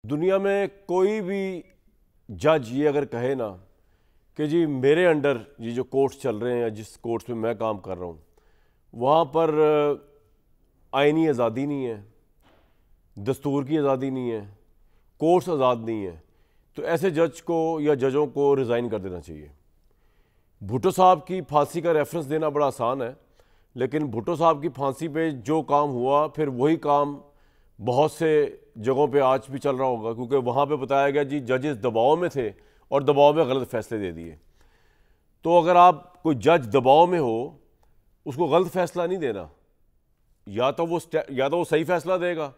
दुनिया में कोई भी जज ये अगर कहे ना कि जी मेरे अंडर ये जो कोर्ट्स चल रहे हैं या जिस कोर्ट्स में मैं काम कर रहा हूँ वहाँ पर आइनी आज़ादी नहीं है, दस्तूर की आज़ादी नहीं है, कोर्ट्स आज़ाद नहीं है, तो ऐसे जज को या जजों को रिज़ाइन कर देना चाहिए। भुट्टो साहब की फांसी का रेफरेंस देना बड़ा आसान है, लेकिन भुट्टो साहब की फांसी पे जो काम हुआ फिर वही काम बहुत से जगहों पे आज भी चल रहा होगा, क्योंकि वहाँ पे बताया गया जी जजेस दबाव में थे और दबाव में गलत फैसले दे दिए। तो अगर आप कोई जज दबाव में हो उसको गलत फैसला नहीं देना, या तो वो सही फैसला देगा,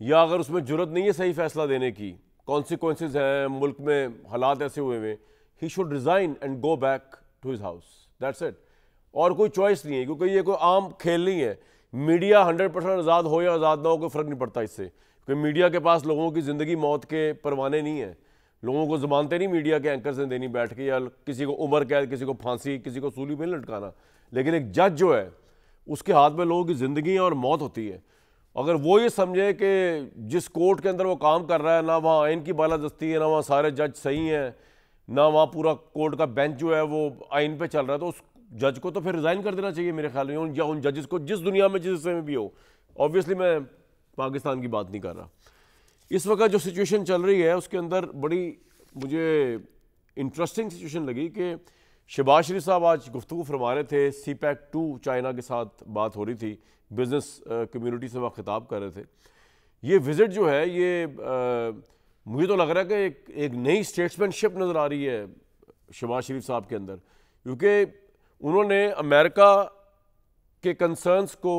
या अगर उसमें जुर्रत नहीं है सही फैसला देने की, कॉन्सिक्वेंसेस हैं, मुल्क में हालात ऐसे हुए हुए, he should resign and go back to his house, that's it. और कोई चॉइस नहीं है, क्योंकि ये कोई आम खेल नहीं है। मीडिया 100% आज़ाद हो या आज़ाद ना हो कोई फ़र्क नहीं पड़ता इससे, क्योंकि मीडिया के पास लोगों की ज़िंदगी मौत के परवाने नहीं है। लोगों को ज़मानतें नहीं मीडिया के एंकर से देनी बैठ के, या किसी को उम्र कैद, किसी को फांसी, किसी को सूली पे नहीं लटकाना। लेकिन एक जज जो है उसके हाथ में लोगों की ज़िंदगी और मौत होती है। अगर वो ये समझे कि जिस कोर्ट के अंदर वो काम कर रहा है ना वहाँ आइन की बालादस्ती है, ना वहाँ सारे जज सही हैं, ना वहाँ पूरा कोर्ट का बेंच जो है वो आइन पे चल रहा है, तो उस जज को तो फिर रिज़ाइन कर देना चाहिए मेरे ख्याल में, या उन जजेस को जिस दुनिया में जिस हिस्से में भी हो। ऑब्वियसली मैं पाकिस्तान की बात नहीं कर रहा। इस वक्त जो सिचुएशन चल रही है उसके अंदर बड़ी मुझे इंटरेस्टिंग सिचुएशन लगी कि शहबाज शरीफ साहब आज गुफ्तगू फरमा रहे थे, CPEC 2 चाइना के साथ बात हो रही थी, बिज़नेस कम्युनिटी से वह खिताब कर रहे थे। ये विज़िट जो है ये मुझे तो लग रहा है कि एक नई स्टेट्समैनशिप नज़र आ रही है शहबाज शरीफ साहब के अंदर, क्योंकि उन्होंने अमेरिका के कंसर्न्स को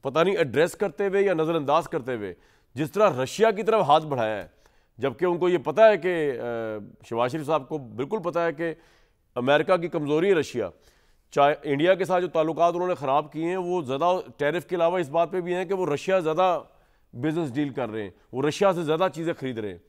पता नहीं एड्रेस करते हुए या नज़रअंदाज करते हुए जिस तरह रशिया की तरफ हाथ बढ़ाया है, जबकि उनको ये पता है कि शहबाज शरीफ साहब को बिल्कुल पता है कि अमेरिका की कमज़ोरी है रशिया। इंडिया के साथ जो ताल्लुकात उन्होंने ख़राब किए हैं वो ज़्यादा टैरिफ के अलावा इस बात पे भी हैं कि वो रशिया ज़्यादा बिज़नेस डील कर रहे हैं, वो रशिया से ज़्यादा चीज़ें ख़रीद रहे हैं।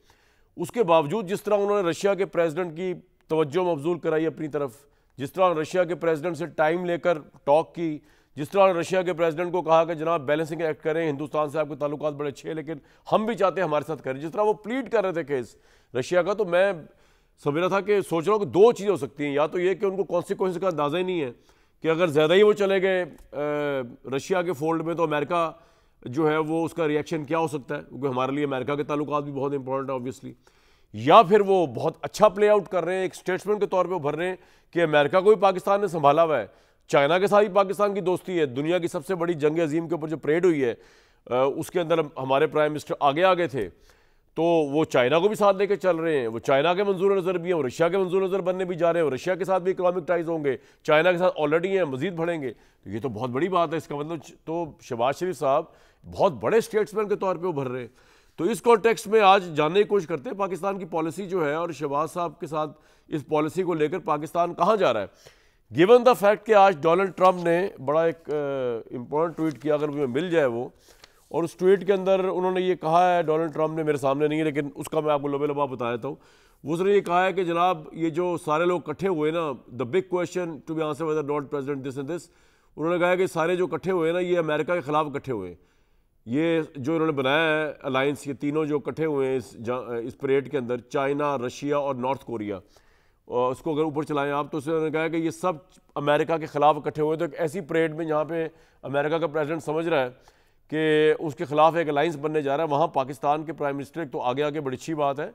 उसके बावजूद जिस तरह उन्होंने रशिया के प्रेसिडेंट की तवज्जो मबजूल कराई अपनी तरफ, जिस तरह रशिया के प्रेसिडेंट से टाइम लेकर टॉक की, जिस तरह रशिया के प्रेसिडेंट को कहा कि जनाब बैलेंसिंग एक्ट करें, हिंदुस्तान से आपके ताल्लुकात बड़े अच्छे हैं लेकिन हम भी चाहते हैं हमारे साथ करें, जिस तरह वो प्लीड कर रहे थे केस रशिया का, तो मैं समझ रहा था कि सोच रहा हूँ कि दो चीज़ें हो सकती हैं। या तो ये कि उनको कॉन्सिक्वेंस का अंदाज़ा ही नहीं है कि अगर ज़्यादा ही वो चले गए रशिया के फोल्ड में तो अमेरिका जो है वो उसका रिएक्शन क्या हो सकता है, क्योंकि हमारे लिए अमेरिका के ताल्लुकात भी बहुत इंपॉर्टेंट है ऑब्वियसली। या फिर वो बहुत अच्छा प्ले आउट कर रहे हैं, एक स्टेट्समैन के तौर पे उभर रहे हैं कि अमेरिका को भी पाकिस्तान ने संभाला हुआ है, चाइना के साथ भी पाकिस्तान की दोस्ती है, दुनिया की सबसे बड़ी जंग अजीम के ऊपर जो परेड हुई है उसके अंदर हमारे प्राइम मिनिस्टर आगे आगे थे, तो वो चाइना को भी साथ लेके चल रहे हैं, वो चाइना के मंजूर नज़र भी हैं, वो रशिया के मंजूर नज़र बनने भी जा रहे हैं, रशिया के साथ भी इकोनॉमिक टाइज होंगे, चाइना के साथ ऑलरेडी हैं, मजीद बढ़ेंगे। तो ये तो बहुत बड़ी बात है। इसका मतलब तो शहबाज शरीफ साहब बहुत बड़े स्टेट्समैन के तौर पर उभर रहे हैं। तो इस कॉन्टेक्स्ट में आज जानने की कोशिश करते हैं पाकिस्तान की पॉलिसी जो है और शहबाज साहब के साथ इस पॉलिसी को लेकर पाकिस्तान कहाँ जा रहा है, गिवन द फैक्ट कि आज डोनाल्ड ट्रंप ने बड़ा एक इम्पोर्टेंट ट्वीट किया, अगर मुझे मिल जाए वो, और उस ट्वीट के अंदर उन्होंने ये कहा है, डोनाल्ड ट्रंप ने, मेरे सामने नहीं है लेकिन उसका मैं आपको लबे लबा बता देता हूँ। उसने ये कहा है कि जनाब ये जो सारे लोग इकट्ठे हुए ना, the big question to be answer whether not president this and this, उन्होंने कहा है कि सारे जो इकट्ठे हुए ना ये अमेरिका के खिलाफ इकट्ठे हुए। ये जो इन्होंने बनाया है अलायंस, ये तीनों जो इकट्ठे हुए हैं इस परेड के अंदर, चाइना, रशिया और नॉर्थ कोरिया, और उसको अगर ऊपर चलाएं आप, तो उन्होंने कहा है कि ये सब अमेरिका के खिलाफ इकट्ठे हुए। तो एक ऐसी परेड में जहाँ पे अमेरिका का प्रेसिडेंट समझ रहा है कि उसके खिलाफ एक अलायंस बनने जा रहा है, वहाँ पाकिस्तान के प्राइम मिनिस्टर तो आगे आगे बड़ी अच्छी बात है,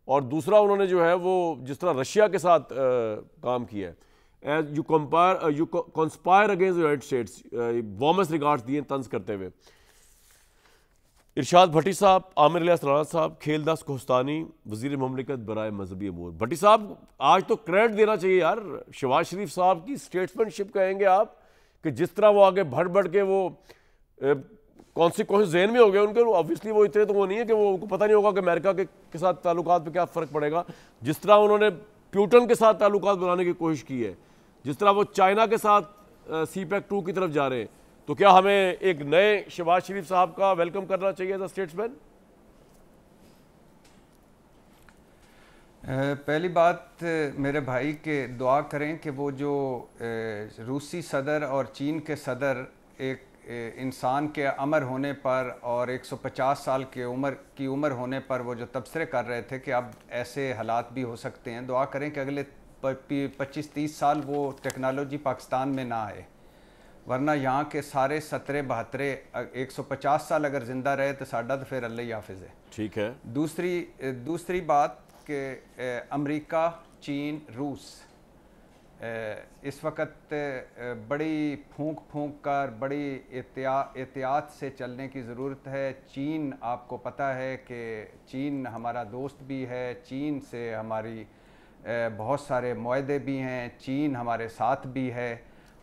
और दूसरा उन्होंने जो है वो जिस तरह रशिया के साथ काम किया है, as you conspire against United States, warmest regards दिए तंज करते हुए। इरशाद भट्टी साहब, आमिर इलियास राणा साहब, खेलदास कोहस्तानी, वज़ीर मुमलिकत बराए मजहबी अमूर। भट्टी साहब आज तो क्रेडिट देना चाहिए यार शहबाज शरीफ साहब की स्टेट्समैनशिप कहेंगे आप, कि जिस तरह वो आगे बढ़ बढ़ के वो कॉन्सिक्वेंस जहन में हो गए उनके, ऑब्वियसली वो इतने तो वो नहीं है कि वो उनको पता नहीं होगा कि अमेरिका के साथ ताल्लुकात पे क्या फ़र्क पड़ेगा। जिस तरह उन्होंने प्यूटन के साथ ताल्लुकात बनाने की कोशिश की है, जिस तरह वो चाइना के साथ CPEC 2 की तरफ जा रहे हैं, तो क्या हमें एक नए शहबाज शरीफ साहब का वेलकम करना चाहिए एज अ स्टेट्समैन? पहली बात मेरे भाई के दुआ करें कि वो जो रूसी सदर और चीन के सदर एक इंसान के अमर होने पर और 150 साल की उम्र होने पर वो जो तबसरे कर रहे थे कि अब ऐसे हालात भी हो सकते हैं, दुआ करें कि अगले 25-30 साल वो टेक्नोलॉजी पाकिस्तान में ना आए, वरना यहाँ के सारे 17-72 150 साल अगर ज़िंदा रहे तो साडा तो फिर अल्लाह ही हाफिज़ है। ठीक है। दूसरी बात कि अमेरिका, चीन, रूस इस वक्त बड़ी फूंक कर बड़ी एहतियात से चलने की ज़रूरत है। चीन, आपको पता है कि चीन हमारा दोस्त भी है, चीन से हमारी बहुत सारे मुआहदे भी हैं, चीन हमारे साथ भी है,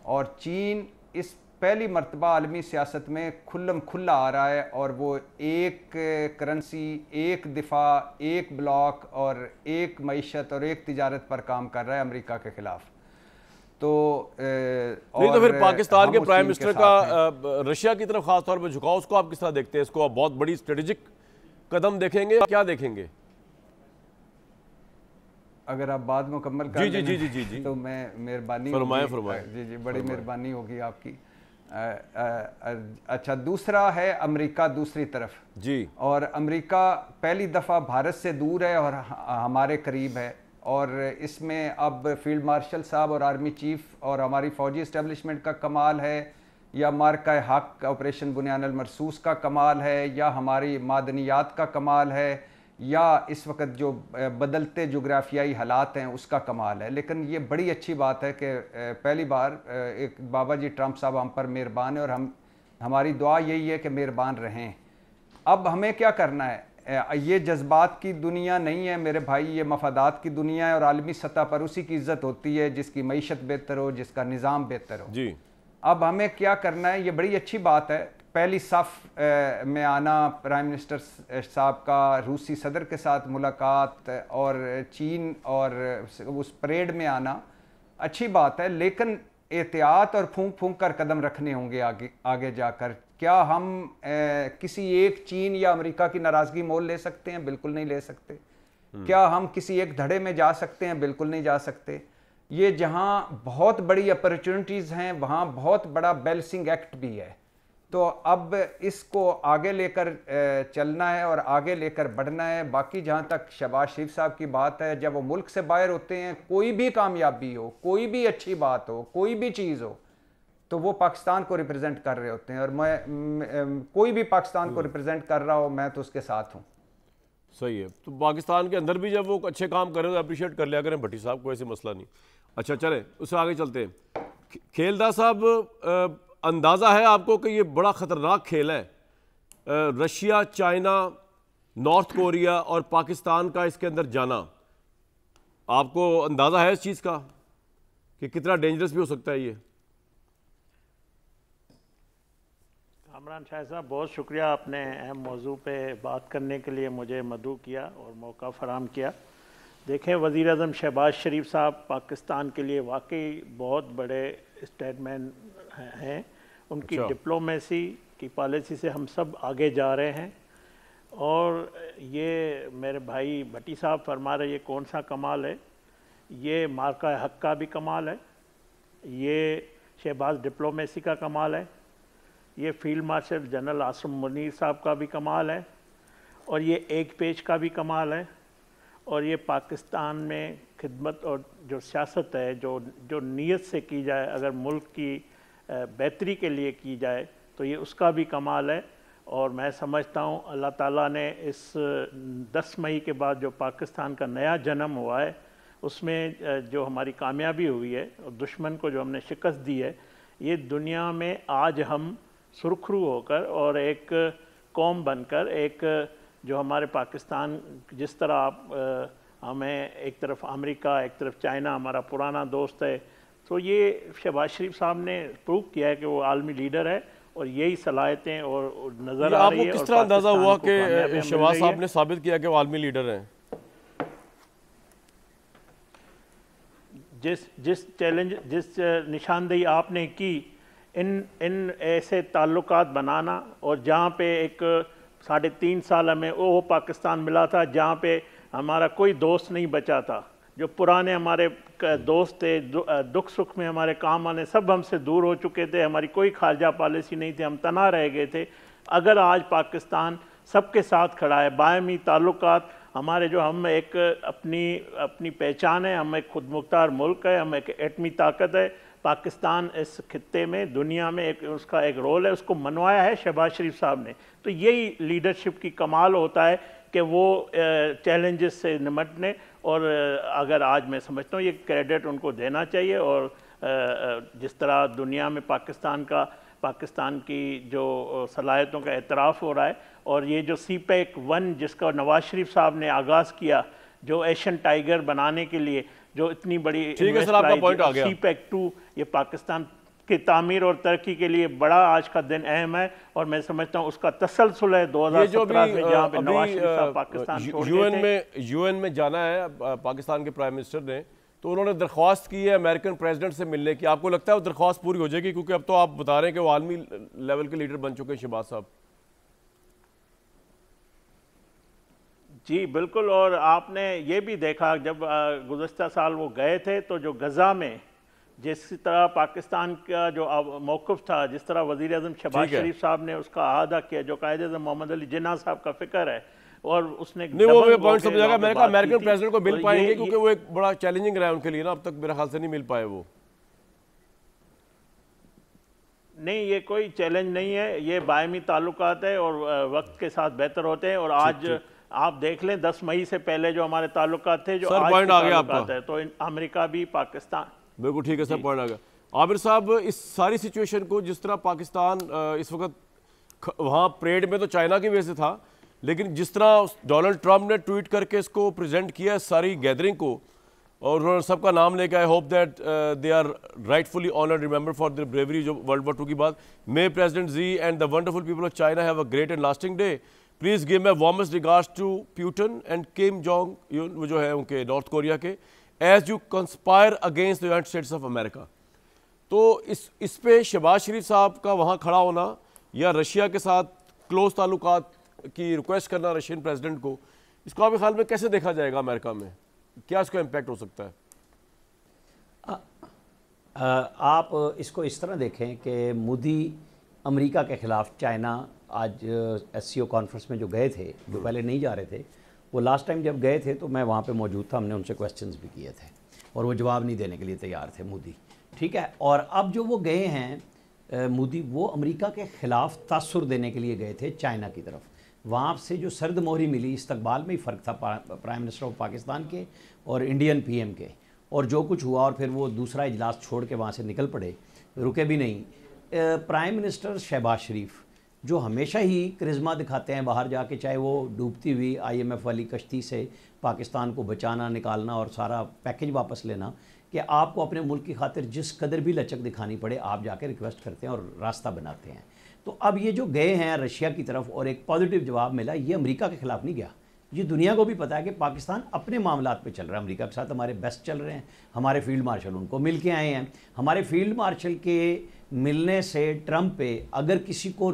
और चीन इस पहली मर्तबा आलमी सियासत में खुल्लम खुल्ला आ रहा है, और वो एक करेंसी, एक दिफा, एक ब्लॉक और एक मईशत और एक तिजारत पर काम कर रहा है अमेरिका के ख़िलाफ़। तो नहीं तो फिर पाकिस्तान के प्राइम मिनिस्टर का रशिया की तरफ खास तौर पर झुकाव, उसको आप किस तरह देखते हैं? इसको आप बहुत बड़ी स्ट्रेटेजिक कदम देखेंगे, क्या देखेंगे? अगर आप बात मुकम्मल कर जी जी जी जी जी तो मैं मेहरबानी फरमाएं। जी जी, बड़ी मेहरबानी होगी आपकी। अच्छा, दूसरा है अमेरिका दूसरी तरफ जी, और अमेरिका पहली दफ़ा भारत से दूर है और हमारे करीब है, और इसमें अब फील्ड मार्शल साहब और आर्मी चीफ और हमारी फ़ौजी इस्टेब्लिशमेंट का कमाल है, या मार्का हक ऑपरेशन बुनियान अल मरसूस का कमाल है, या हमारी मादनियात का कमाल है, या इस वक्त जो बदलते जोग्राफियाई हालात हैं उसका कमाल है। लेकिन ये बड़ी अच्छी बात है कि पहली बार एक बाबा जी ट्रंप साहब हम पर मेहरबान है, और हमारी दुआ यही है कि मेहरबान रहें। अब हमें क्या करना है? ये जज्बात की दुनिया नहीं है मेरे भाई, ये मफादात की दुनिया है, और आलमी सतह पर उसी की इज्जत होती है जिसकी मईशत बेहतर हो, जिसका निज़ाम बेहतर हो जी। अब हमें क्या करना है? ये बड़ी अच्छी बात है, पहली सफ़ में आना, प्राइम मिनिस्टर साहब का रूसी सदर के साथ मुलाकात और चीन और उस परेड में आना अच्छी बात है, लेकिन एहतियात और फूंक कर कदम रखने होंगे आगे जाकर। क्या हम किसी एक चीन या अमेरिका की नाराज़गी मोल ले सकते हैं? बिल्कुल नहीं ले सकते। क्या हम किसी एक धड़े में जा सकते हैं? बिल्कुल नहीं जा सकते। ये जहाँ बहुत बड़ी अपॉर्चुनिटीज़ हैं, वहाँ बहुत बड़ा बैलेंसिंग एक्ट भी है। तो अब इसको आगे लेकर चलना है और आगे लेकर बढ़ना है। बाकी जहाँ तक शहबाज शरीफ साहब की बात है, जब वो मुल्क से बाहर होते हैं, कोई भी कामयाबी हो, कोई भी अच्छी बात हो, कोई भी चीज़ हो, तो वो पाकिस्तान को रिप्रेजेंट कर रहे होते हैं, और मैं कोई भी पाकिस्तान को रिप्रेजेंट कर रहा हो, मैं तो उसके साथ हूँ। सही है। तो पाकिस्तान के अंदर भी जब वो अच्छे काम कर रहे हो तो अप्रिशिएट कर लिया करें भट्टी साहब को, ऐसे मसला नहीं। अच्छा चले, उससे आगे चलते हैं। खेलदा साहब, अंदाज़ा है आपको कि ये बड़ा ख़तरनाक खेल है, रशिया, चाइना, नॉर्थ कोरिया और पाकिस्तान का इसके अंदर जाना? आपको अंदाज़ा है इस चीज़ का कि कितना डेंजरस भी हो सकता है ये? कामरान शाह साहब, बहुत शुक्रिया, आपने अहम मौजू पे बात करने के लिए मुझे मदऊ किया और मौका फराम किया। देखें, वज़ीर आज़म शहबाज शरीफ साहब पाकिस्तान के लिए वाकई बहुत बड़े स्टेटमैन हैं। उनकी डिप्लोमेसी की पॉलिसी से हम सब आगे जा रहे हैं, और ये मेरे भाई भट्टी साहब फरमा रहे, ये कौन सा कमाल है? ये मार्का हक का भी कमाल है, ये शहबाज डिप्लोमेसी का कमाल है, ये field marshal general Asim Munir साहब का भी कमाल है, और ये एक पेज का भी कमाल है, और ये पाकिस्तान में खिदमत और जो सियासत है, जो नीयत से की जाए, अगर मुल्क की बेहतरी के लिए की जाए, तो ये उसका भी कमाल है। और मैं समझता हूँ अल्लाह ताला ने इस 10 मई के बाद जो पाकिस्तान का नया जन्म हुआ है, उसमें जो हमारी कामयाबी हुई है और दुश्मन को जो हमने शिकस्त दी है, ये दुनिया में आज हम सुरखरू होकर और एक कौम बनकर, एक जो हमारे पाकिस्तान, जिस तरह आप हमें एक तरफ अमेरिका, एक तरफ चाइना हमारा पुराना दोस्त है, तो ये शहबाज शरीफ साहब ने प्रूव किया है कि वो आलमी लीडर है, और यही सलाहियतें और नज़र आ रही है। आपको किस तरह अंदाज़ा हुआ कि शहबाज साहब ने साबित किया कि वो आलमी लीडर हैं? जिस निशानदेही आपने की, इन ऐसे ताल्लुकात बनाना, और जहाँ पे एक 3.5 साल हमें वो पाकिस्तान मिला था जहाँ पे हमारा कोई दोस्त नहीं बचा था, जो पुराने हमारे दोस्त थे, दुख सुख में हमारे काम आने, सब हमसे दूर हो चुके थे। हमारी कोई खारजा पॉलिसी नहीं थी, हम तना रह गए थे। अगर आज पाकिस्तान सबके साथ खड़ा है, बाहमी ताल्लुकात हमारे, जो हम एक अपनी पहचान है, हम एक खुद मुख्तार मुल्क है, हम एक एटमी ताकत है। पाकिस्तान इस खित्ते में, दुनिया में उसका एक रोल है, उसको मनवाया है शहबाज शरीफ साहब ने। तो यही लीडरशिप की कमाल होता है कि वो चैलेंजेस से निमटने, और अगर आज मैं समझता हूँ ये क्रेडिट उनको देना चाहिए। और जिस तरह दुनिया में पाकिस्तान की जो सलाहियतों का एतराफ़ हो रहा है, और ये जो CPEC-1 जिसका नवाज शरीफ साहब ने आगाज़ किया, जो एशियन टाइगर बनाने के लिए जो इतनी बड़ी CPEC-2, ये पाकिस्तान की तामीर और तरक्की के लिए बड़ा आज का दिन अहम है। और मैं समझता हूँ उसका तसलसल है 2017 में, जहाँ पे नवाज शरीफ साहब पाकिस्तान छोड़ गए थे। UN में जाना है पाकिस्तान के प्राइम मिनिस्टर ने, तो उन्होंने दरख्वास्त की है अमेरिकन प्रेसिडेंट से मिलने की। आपको लगता है वो दरख्वास्त पूरी हो जाएगी? क्योंकि अब तो आप बता रहे हैं कि वो आलमी लेवल के लीडर बन चुके हैं शहबाज साहब। जी बिल्कुल। और आपने ये भी देखा जब गुज़श्ता साल वो गए थे, तो जो गज़ा में जिस तरह पाकिस्तान का जो मौक़िफ़ था, जिस तरह वज़ीर आज़म शहबाज शरीफ साहब ने उसका अहादा किया, जो कायदे-ए-आज़म मोहम्मद अली जिन्ना साहब का फ़िक्र है, और उसने नहीं, वो पॉइंट समझाएगा। मैंने कहा अमेरिकन प्रेसिडेंट को मिल पाएंगे, क्योंकि वो एक बड़ा चैलेंजिंग रहा है उनके लिए ना, अब तक मेरे ख्याल से नहीं मिल पाए वो। नहीं, ये कोई चैलेंज नहीं है, ये बायमी ताल्लुकात है और वक्त के साथ बेहतर होते हैं। और आज आप देख लें 10 मई से पहले जो हमारे ताल्लुकात थे, जो आज पॉइंट आ गया आपका है, तो अमेरिका भी पाकिस्तान, बिल्कुल ठीक है सर, पॉइंट आ गया। आबिर साहब, इस सारी सिचुएशन को जिस तरह पाकिस्तान इस वक्त वहाँ परेड में तो चाइना की वजह से था, लेकिन जिस तरह डोनाल्ड ट्रंप ने ट्वीट करके इसको प्रेजेंट किया सारी गैदरिंग को, और उन्होंने सबका नाम लेकर, I hope that they are rightfully honoured, remember for their bravery, जो वर्ल्ड वॉर 2 की बात। May president Xi and the wonderful people of China have a great and lasting day. Please give my warmest regards to Putin and Kim Jong Un, वो जो है उनके North Korea के, as you conspire against the United States of America. तो इस पे शहबाज शरीफ साहब का वहाँ खड़ा होना, या रशिया के साथ क्लोज ताल्लुकात की रिक्वेस्ट करना रशियन प्रेसिडेंट को, इसको आपके ख्याल में कैसे देखा जाएगा अमेरिका में? क्या इसका इम्पैक्ट हो सकता है? आप इसको इस तरह देखें कि मोदी अमेरिका के ख़िलाफ़ चाइना आज SCO कॉन्फ्रेंस में जो गए थे, जो पहले नहीं जा रहे थे, वो लास्ट टाइम जब गए थे तो मैं वहाँ पे मौजूद था, हमने उनसे क्वेश्चंस भी किए थे और वो जवाब नहीं देने के लिए तैयार थे मोदी, ठीक है। और अब जो वो गए हैं मोदी, वो अमेरिका के ख़िलाफ़ तासुर देने के लिए गए थे चाइना की तरफ। वहाँ से जो सर्द मोहरी मिली, इस्तकबाल में ही फ़र्क था प्राइम मिनिस्टर ऑफ पाकिस्तान के और इंडियन PM के, और जो कुछ हुआ, और फिर वो दूसरा इजलास छोड़ के वहाँ से निकल पड़े, रुके भी नहीं। प्राइम मिनिस्टर शहबाज शरीफ जो हमेशा ही करिश्मा दिखाते हैं बाहर जाके, चाहे वो डूबती हुई IMF वाली कश्ती से पाकिस्तान को बचाना, निकालना और सारा पैकेज वापस लेना, कि आपको अपने मुल्क की खातिर जिस कदर भी लचक दिखानी पड़े, आप जाके रिक्वेस्ट करते हैं और रास्ता बनाते हैं। तो अब ये जो गए हैं रशिया की तरफ और एक पॉजिटिव जवाब मिला, ये अमेरिका के ख़िलाफ़ नहीं गया, ये दुनिया को भी पता है कि पाकिस्तान अपने मामलात पे चल रहा है। अमेरिका के साथ हमारे बेस्ट चल रहे हैं, हमारे फील्ड मार्शल उनको मिल के आए हैं। हमारे फील्ड मार्शल के मिलने से ट्रंप पे अगर किसी को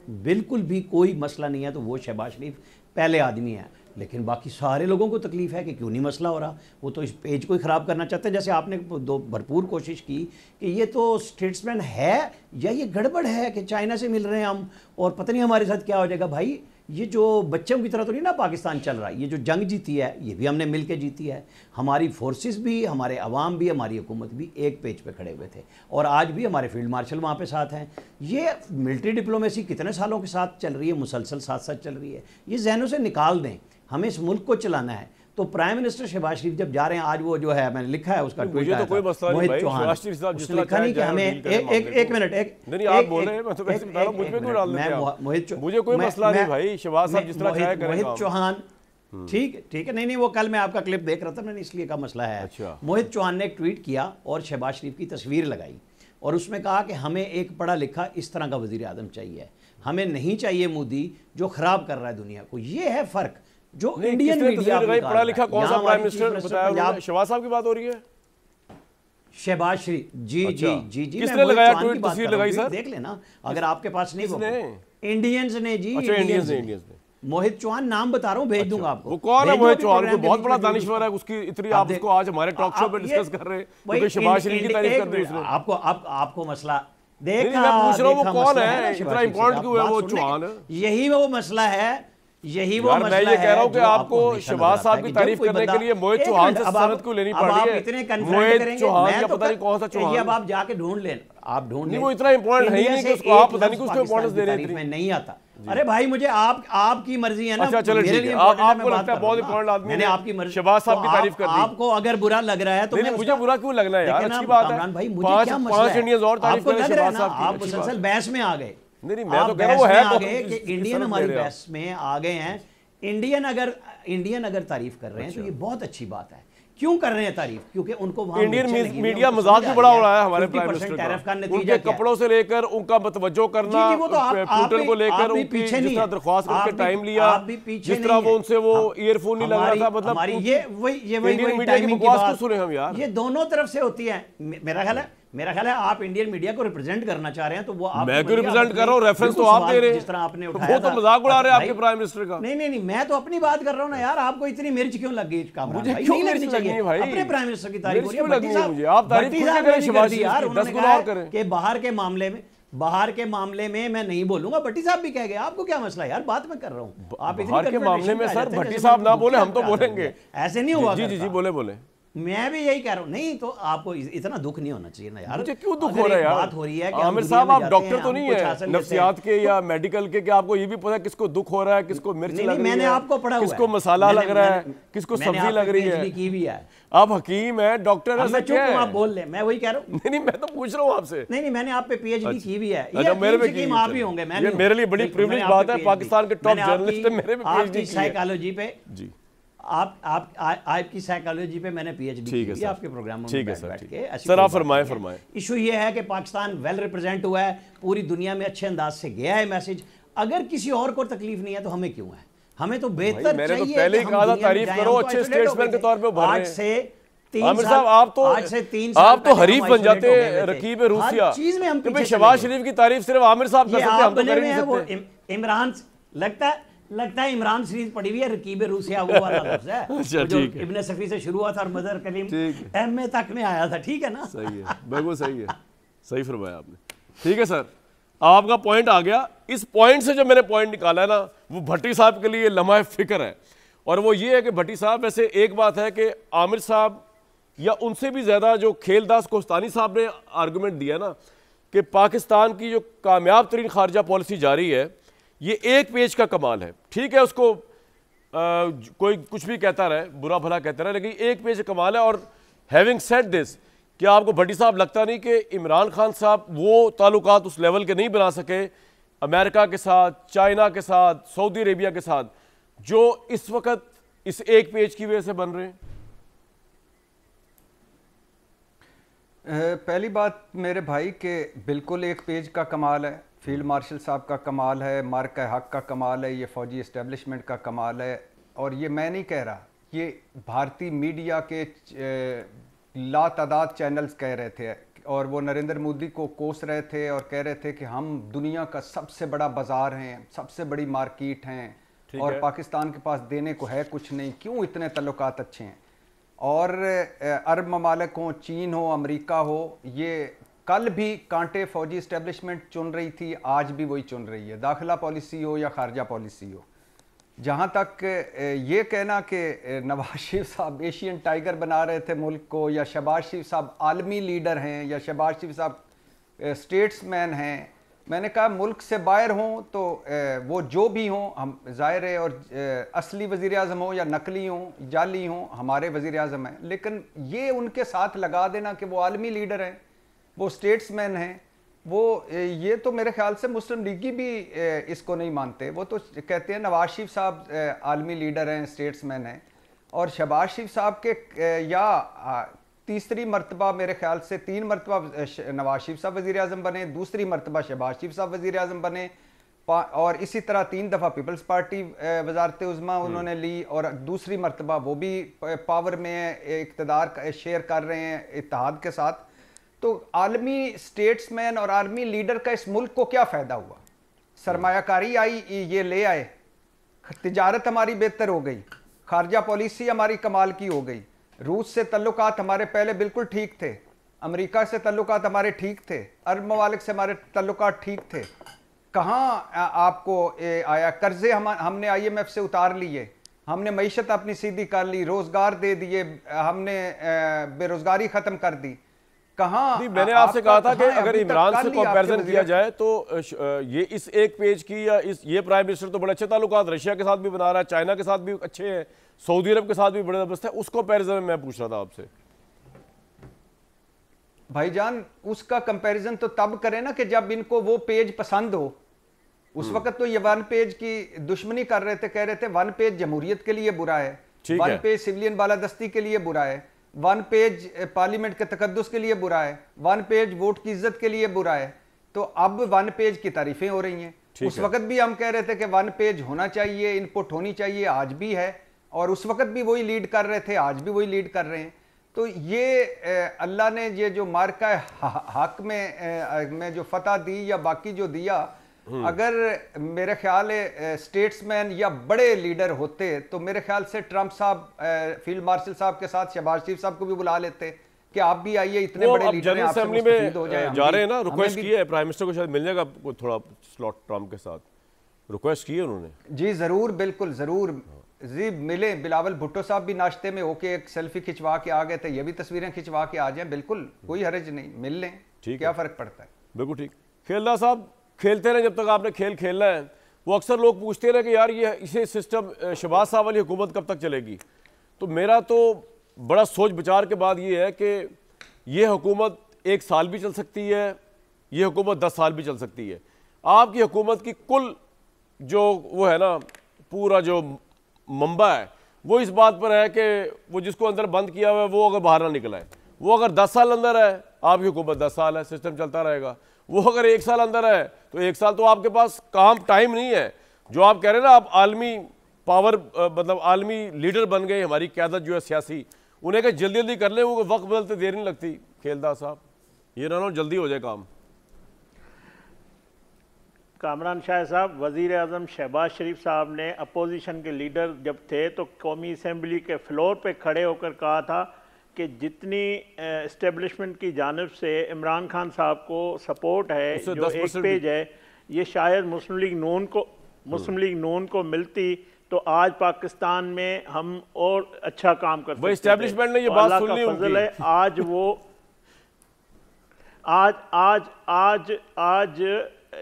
बिल्कुल भी कोई मसला नहीं है तो वो शहबाज शरीफ पहले आदमी है, लेकिन बाकी सारे लोगों को तकलीफ़ है कि क्यों नहीं मसला हो रहा। वो तो इस पेज को ही ख़राब करना चाहते हैं। जैसे आपने भरपूर कोशिश की कि ये तो स्टेट्समैन है या ये गड़बड़ है कि चाइना से मिल रहे हैं हम और पता नहीं हमारे साथ क्या हो जाएगा। भाई ये जो बच्चों की तरह तो नहीं ना पाकिस्तान चल रहा है। ये जो जंग जीती है ये भी हमने मिल के जीती है। हमारी फोर्सेस भी, हमारे अवाम भी, हमारी हुकूमत भी एक पेज पे खड़े हुए थे और आज भी हमारे फील्ड मार्शल वहाँ पे साथ हैं। ये मिलिट्री डिप्लोमेसी कितने सालों के साथ चल रही है, मुसलसल साथ साथ चल रही है। ये जहनों से निकाल दें, हमें इस मुल्क को चलाना है। तो प्राइम मिनिस्टर शहबाज शरीफ जब जा रहे हैं, आज वो जो है मैंने लिखा है उसका ट्वीट, तो कोई मसला नहीं भाई, शहबाज शरीफ साहब जिस तरह लिखा नहीं कि हमें एक मिनट नहीं आप बोल रहे हैं, मैं तो वैसे बता रहा हूं, मुझ पे क्यों डाल देते हैं? मुझे कोई मसला नहीं भाई, शहबाज साहब जिस तरह चाहे करें। मोहित चौहान ठीक है, नहीं वो कल मैं आपका क्लिप देख रहा था, मैंने इसलिए का मसला है। अच्छा। मोहित चौहान ने एक ट्वीट किया और शहबाज शरीफ की तस्वीर लगाई और उसमें कहा कि हमें एक पढ़ा लिखा इस तरह का वजीर आजम चाहिए, हमें नहीं चाहिए मोदी जो खराब कर रहा है दुनिया को। ये है फर्क जो इंडियन मीडिया पढ़ा लिखा कौन सा प्राइम मिनिस्टर बताया? शहबाज साहब की बात हो रही है। शहबाज शरीफ जी अच्छा। जी किसने लगाया तस्वीर लगाई सर? देख लेना अगर आपके पास नहीं, वो इंडियंस ने जी। अच्छा, इंडियंस ने मोहित चौहान नाम बता रहा हूँ, भेज दूंगा आपको। वो कौन है भेज मोहित दो चौहान? प्रोग्राम को के बहुत बीच बड़ा में दानिश्वर है, उसकी इतनी आप उसको आज हमारे टॉक शो पे डिस्कस कर रहे हैं क्योंकि शहबाज शरीफ की तारीफ कर दी उसने। आपको मसला नहीं, देखा, मैं पूछ रहा हूँ वो कौन है, ना इतना इंपॉर्टेंट क्यों है वो चौहान? यही वो मसला है, यही वो यार मसला मैं ये कह रहा हूँ कि जो आपको हमेशा शहबाज नजर साहब आता की है कि तारीफ जब कोई करने के बंदा- लिए मोहित एक चौहान मिनट, से अब आप- सनद क्यों लेनी अब पड़ रही आप है? इतने confront मोहित करेंगे, चौहान मैं या तो पता नहीं कौन सा ये चौहान। अब आप जाके ढूंढ लें, आप ढूंढ नहीं, लें। वो इतना important है ही इंडिया नहीं कि से उसको आप एक पता नहीं लफ्ज़ कि उसको importance पाकिस्तान दे रहे की हैं तारीफ में नहीं आता। अरे भाई मुझे आपकी मर्जी है ना। अच्छा, चलो मेरे ठीक लिए है। important है, आपको मैं बात लगता है कर बहुत रहा हूँ important ना। आदमी मैंने ने आपकी मर्जी, शहबाज साहब तो की तारीफ कर दी। आपको अगर बुरा लग रहा है तो नहीं, मुझे बुरा क्यों लगना है यार? देखिए ना, अच्छी बात है। कामरान भाई, मुझे क्या मसला पांच है? इंडियंस और तारीफ आपको करें लग रहा है शहबाज ना, साहब की, आप अच्छी मुसलसल बात। बहस में आ गए। नहीं, मैं आप तो कह रहा हूँ वो बहस है में आ कौन गए कि जिसकी इंडियन सनद हमारी ले रहे हो? बहस में आ गए हैं। इंडियन अगर तारीफ कर रहे हैं तो ये बहुत अच्छी बात है। क्यों कर रहे हैं तारीफ? क्योंकि उनको वहां इंडियन मिर्चें लगी हुई हैं, मीडिया उनको मजाक समझ भी आ बड़ा रही हो रहा है हमारे प्राइम 50% मिनिस्टर टैरिफ का का, नतीजा उनके क्या है? कपड़ों से लेकर उनका तवज्जो करना, जी, वो तो आप प्यूटन भी- को लेकर आप भी उनकी पीछे जिस नहीं तरह है। दरख्वास्त आप करके भी- टाइम लिया, आप भी पीछे जिस तरह नहीं वो है। उनसे वो ईयरफोन नहीं लग रहा था, मतलब हमारी ये वही इंडियन मीडिया की टाइमिंग बकवास बात- क्यों सुने हम यार? ये दोनों तरफ से होती है। मेरा ख्याल है आप इंडियन मीडिया को रिप्रेजेंट करना चाह रहे हैं, तो वो आप मैं क्यों रिप्रेजेंट कर रहा हूँ? रेफरेंस तो आप दे रहे हैं। जिस तरह आपने उठाया वो तो था। मजाक उड़ा रहे हैं भाई- आपके प्राइम मिनिस्टर का। नहीं, मैं तो अपनी बात कर रहा हूँ ना यार। आपको इतनी मिर्च क्यों लग गई कामरान मुझे भाई? क्यों नहीं मिर्च लगनी लगनी चाहिए। है भाई? अपने प्राइम मिनिस्टर की तारीफ मिर्च हो रही है। क्यों लगनी भट्टी है साहब- मुझे? आप तारीफ भट्टी खुद साहब के करें, ने शहबाज कर दी शरीफ यार। की, उन्होंने 10 गुना कहा और करें। कि बाहर के मामले में मैं नहीं बोलूंगा। भट्टी साहब भी कह गए, आपको क्या मसला है यार? बात मैं कर रहा हूँ। आप इतनी बाहर के confrontation मामले में पे आ सर जाते हैं भट्टी जैसे साहब ना मैं बोले, हम तो दुखी बोलेंगे। ऐसे नहीं हुआ जी जी करता। जी, बोले। मैं भी यही कह रहा हूँ। नहीं तो आपको इतना दुख नहीं होना चाहिए ना यार। मुझे क्यों दुख अगर हो रहा है एक यार? बात हो रही है कि आमिर हम साहब, दुनिया आप में डॉक्टर जाते तो हैं, नहीं हम कुछ है हासिल करते हैं। नफ्सियात के या मेडिकल के, कि आपको ये भी पता है किसको दुख हो रहा है, किसको मिर्च लग रही मैंने है, आपको पढ़ा हुआ है। किसको मसाला लग रहा है, मैंने- किसको मैंने सब्जी आप लग पे रही PhD है। की भी है। आप हकीम है, डॉक्टर है, अब मैं सब चुप क्या हूँ, है? आप बोल ले, मैं वही कह रहा हूँ। नहीं, मैं तो पूछ रहा हूँ आपसे। नहीं, मैंने आप पे PhD की भी है। अच्छा, मेरे पे की आप ही होंगे, मैं ये नहीं मेरे लिए हूँ। बड़ी मैंने प्रिविलेज आप बात पे है, PhD पाकिस्तान के टॉप मैंने जर्नलिस्ट ने मेरे पे PhD आपकी की है। साइकोलॉजी पे जी, आपकी साइकोलॉजी पे मैंने PhD ठीक की है है सर। आपके प्रोग्राम में ठीक है बैठ सर, बैठ ठीक के। है। ऐसी सर, कोई आप बात फरमाएं, नहीं है। फरमाएं। इशू ये है कि पाकिस्तान वेल रिप्रेजेंट हुआ है, पूरी दुनिया में अच्छे अंदाज से गया है मैसेज। अगर किसी और को तकलीफ नहीं है तो हमें क्यों है? हमें तो बेहतर मैंने तो चाहिए पहले कि ही हम कहा था, दुनिया में तारीफ जाएं। करो, हम तो अच्छे isolate हो स्टेट्समैन गए के थे। तौर पे उभर रहे आज हैं। से 3 आमिर साल, साहब, आज से 3 साल आप तो पहले हरीफ हम बन isolate जाते हो गए थे। रकीब रूसिया। हर चीज में हम कि भाई पीछे शहबाज चले गए। शरीफ की तारीफ सिर्फ आमिर साहब कर ये सकते हैं, हम आप तो बने कर ही हुए नहीं हैं। वो सकते। इमरान लगता है इमरान शरीफ पड़ी हुई है, रकीब रूसिया वो वाला लफ्ज़ है। अच्छा, वो जो ठीक है। इब्ने सफ़ी से शुरू हुआ था और मदर कलीम ठीक MA तक में आया था। ठीक है ना? सही है, बिल्कुल सही है, सही फरमाया आपने। ठीक है सर, आपका पॉइंट आ गया। इस पॉइंट से जो मैंने पॉइंट निकाला है ना, वो भट्टी साहब के लिए लम्हा फिक्र है। और वो ये है कि भट्टी साहब, वैसे एक बात है कि आमिर साहब या उनसे भी ज़्यादा जो खेलदास कोस्तानी साहब ने आर्गूमेंट दिया ना कि पाकिस्तान की जो कामयाब तरीन खारजा पॉलिसी जारी है, ये एक पेज का कमाल है। ठीक है, उसको कोई कुछ भी कहता रहे, बुरा भला कहता रहे, लेकिन एक पेज का कमाल है। और हैविंग सेड दिस, क्या आपको भट्टी साहब लगता नहीं कि इमरान खान साहब वो ताल्लुकात उस लेवल के नहीं बना सके अमेरिका के साथ, चाइना के साथ, सऊदी अरेबिया के साथ, जो इस वक्त इस एक पेज की वजह से बन रहे हैं? पहली बात मेरे भाई के बिल्कुल एक पेज का कमाल है, फील्ड मार्शल साहब का कमाल है, मार्क हक का कमाल है, ये फौजी इस्टेब्लिशमेंट का कमाल है। और ये मैं नहीं कह रहा, ये भारतीय मीडिया के लातादाद चैनल्स कह रहे थे और वो नरेंद्र मोदी को कोस रहे थे और कह रहे थे कि हम दुनिया का सबसे बड़ा बाज़ार हैं, सबसे बड़ी मार्केट हैं और पाकिस्तान के पास देने को है कुछ नहीं, क्यों इतने तल्लुकात अच्छे हैं। और अरब ममालिक हो, चीन हो, अमेरिका हो, ये कल भी कांटे फौजी इस्टेब्लिशमेंट चुन रही थी, आज भी वही चुन रही है, दाखिला पॉलिसी हो या खारजा पॉलिसी हो। जहाँ तक ये कहना कि नवाज शरीफ साहब एशियन टाइगर बना रहे थे मुल्क को, या शहबाज शरीफ साहब आलमी लीडर हैं, या शहबाज शरीफ साहब स्टेट्समैन हैं, मैंने कहा मुल्क से बाहर हों तो वो जो भी हों, हम ज़ाहिर है, और असली वज़ीर आज़म हो या नकली हों, जाली हों, हमारे वज़ीर आज़म हैं। लेकिन ये उनके साथ लगा देना कि वो आलमी लीडर हैं, वो स्टेट्समैन हैं, वो ये तो मेरे ख्याल से मुस्लिम लीगी भी इसको नहीं मानते। वो तो कहते हैं नवाज शरीफ साहब आलमी लीडर हैं, स्टेट्समैन हैं, और शहबाज शरीफ साहब के या तीसरी मरतबा, मेरे ख्याल से 3 मरतबा नवाज शरीफ साहब वज़ीर आज़म बने, दूसरी मरतबा शहबाज शरीफ साहब वज़ीर आज़म बने, और इसी तरह 3 दफ़ा पीपल्स पार्टी वज़ारत उज़्मा उन्होंने ली, और दूसरी मरतबा वो भी पावर में इक़्तिदार शेयर कर रहे हैं इत्तेहाद के साथ। तो आलमी स्टेट्समैन और आलमी लीडर का इस मुल्क को क्या फ़ायदा हुआ? सरमायाकारी आई, ये ले आए, तिजारत हमारी बेहतर हो गई, खारजा पॉलिसी हमारी कमाल की हो गई, रूस से तल्लुकात हमारे पहले बिल्कुल ठीक थे, अमेरिका से तल्लुकात हमारे ठीक थे, अरब ममालिक से हमारे तल्लुकात ठीक थे। कहाँ आपको आया? कर्जे हमने IMF से उतार लिए, हमने मईशत अपनी सीधी कर ली, रोजगार दे दिए, हमने बेरोजगारी खत्म कर दी। कहाँ? मैंने आपसे कहा था कि अगर इमरान से कंपैरिजन किया जाए तो ये इस एक पेज की या ये प्राइम मिनिस्टर तो बड़े अच्छे ताल्लुकात रशिया के साथ भी बना रहा है, चाइना के साथ भी अच्छे हैं, सऊदी अरब के साथ भी बड़े जबरदस्त है, उस कंपैरिजन में मैं पूछ रहा था आपसे। भाईजान उसका कंपैरिजन तो तब करें ना कि जब इनको वो पेज पसंद हो। उस वक्त तो ये वन पेज की दुश्मनी कर रहे थे, कह रहे थे वन पेज जमहूरियत के लिए बुरा है, वन पेज सिविलियन बालादस्ती के लिए बुरा है, वन पेज पार्लियामेंट के तकद्दुस के लिए बुरा है, वन पेज वोट की इज्जत के लिए बुरा है। तो अब वन पेज की तारीफें हो रही हैं। उस वक्त भी हम कह रहे थे कि वन पेज होना चाहिए, इनपुट होनी चाहिए, आज भी है, और उस वक्त भी वही लीड कर रहे थे, आज भी वही लीड कर रहे हैं। तो ये अल्लाह ने ये जो मार्का हक में जो फतह दी या बाकी जो दिया, अगर मेरे ख्याल है स्टेट्समैन या बड़े लीडर होते तो मेरे ख्याल से ट्रंप साहब फील्ड मार्शल साहब के साथ शहबाज शरीफ साहब को भी बुला लेते कि आप भी आइए, इतने बड़े लीडर हैं, आपसे मुस्तफीद हो जाए। जा रहे हैं ना, रिक्वेस्ट की है प्राइम मिनिस्टर को, शायद मिल जाएगा थोड़ा स्लॉट ट्रंप के साथ, रिक्वेस्ट की है उन्होंने। जी जरूर, बिल्कुल जरूर जी मिले। बिलावल भुट्टो साहब भी नाश्ते में होके एक सेल्फी खिंचवा के आ गए थे, ये भी तस्वीरें खिंचवा के आ जाएं, बिल्कुल कोई हर्ज नहीं, मिल लें, क्या फर्क पड़ता है। बिल्कुल ठीक। खेलदा साहब खेलते रहे जब तक आपने खेल खेलना है। वो अक्सर लोग पूछते रहे कि यार ये इसे सिस्टम शहबाज साहब वाली हुकूमत कब तक चलेगी। तो मेरा तो बड़ा सोच विचार के बाद ये है कि ये हुकूमत 1 साल भी चल सकती है, ये हुकूमत 10 साल भी चल सकती है। आपकी हुकूमत की कुल जो वो है ना, पूरा जो मंबा है वो इस बात पर है कि वो जिसको अंदर बंद किया हुआ है वो अगर बाहर ना निकला है, वो अगर 10 साल अंदर है, आपकी हुकूमत 10 साल है, सिस्टम चलता रहेगा। वो अगर 1 साल अंदर है तो 1 साल तो आपके पास काम टाइम नहीं है। जो आप कह रहे हैं ना, आप आलमी पावर मतलब आलमी लीडर बन गए, हमारी क़यादत जो है सियासी, उन्हें कहा जल्दी जल्दी कर ले, वो वक्त बदलते देर नहीं लगती। खेलदा साहब ये ना जल्दी हो जाए काम। कामरान शाह साहब, वज़ीर आज़म शहबाज शरीफ साहब ने अपोजिशन के लीडर जब थे तो कौमी असम्बली के फ्लोर पे खड़े होकर कहा था कि जितनी इस्टेब्लिशमेंट की जानिब से इमरान खान साहब को सपोर्ट है, जो एक पेज है, ये शायद मुस्लिम लीग नून को मिलती तो आज पाकिस्तान में हम और अच्छा काम कर सकते थे। इस्टेब्लिशमेंट ने ये बात सुन ली उनकी। आज वो आज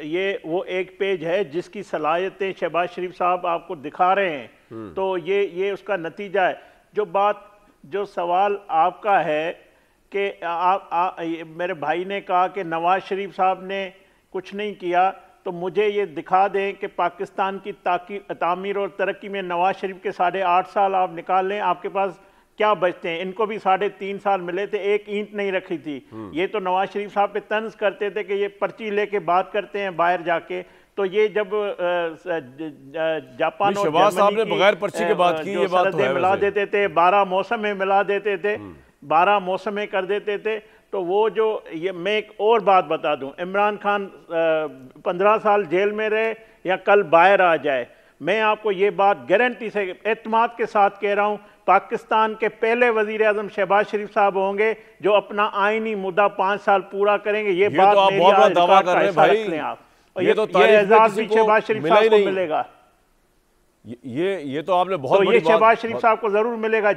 ये वो एक पेज है जिसकी सलाहियतें शहबाज शरीफ साहब आपको दिखा रहे हैं। तो ये उसका नतीजा है। जो सवाल आपका है कि मेरे भाई ने कहा कि नवाज शरीफ साहब ने कुछ नहीं किया, तो मुझे ये दिखा दें कि पाकिस्तान की तामीर और तरक्की में नवाज शरीफ के 8.5 साल आप निकाल लें, आपके पास क्या बचते हैं। इनको भी 3.5 साल मिले थे, एक ईंट नहीं रखी थी। ये तो नवाज शरीफ साहब पे तंज करते थे कि ये पर्ची लेके बात करते हैं बाहर जाके। तो ये जब जापान और जर्मनी की बगैर पर्ची के बात की, ये बात तो है, मिला देते थे, 12 मौसम में मिला देते थे, 12 मौसम में कर देते थे। तो वो जो ये मैं एक और बात बता दूं, इमरान खान 15 साल जेल में रहे या कल बाहर आ जाए, मैं आपको ये बात गारंटी से एतमाद के साथ कह रहा हूं, पाकिस्तान के पहले वजीर आजम शहबाज शरीफ साहब होंगे जो अपना आईनी मुद्दा 5 साल पूरा करेंगे। ये बात तो मेरी आज दावा कर रहे हैं भाई, आप ये तो एजाज़ भी शहबाज शरीफ साहब को मिलेगा। ये तो आपने बहुत तो ये शहबाज शरीफ साहब को जरूर मिलेगा।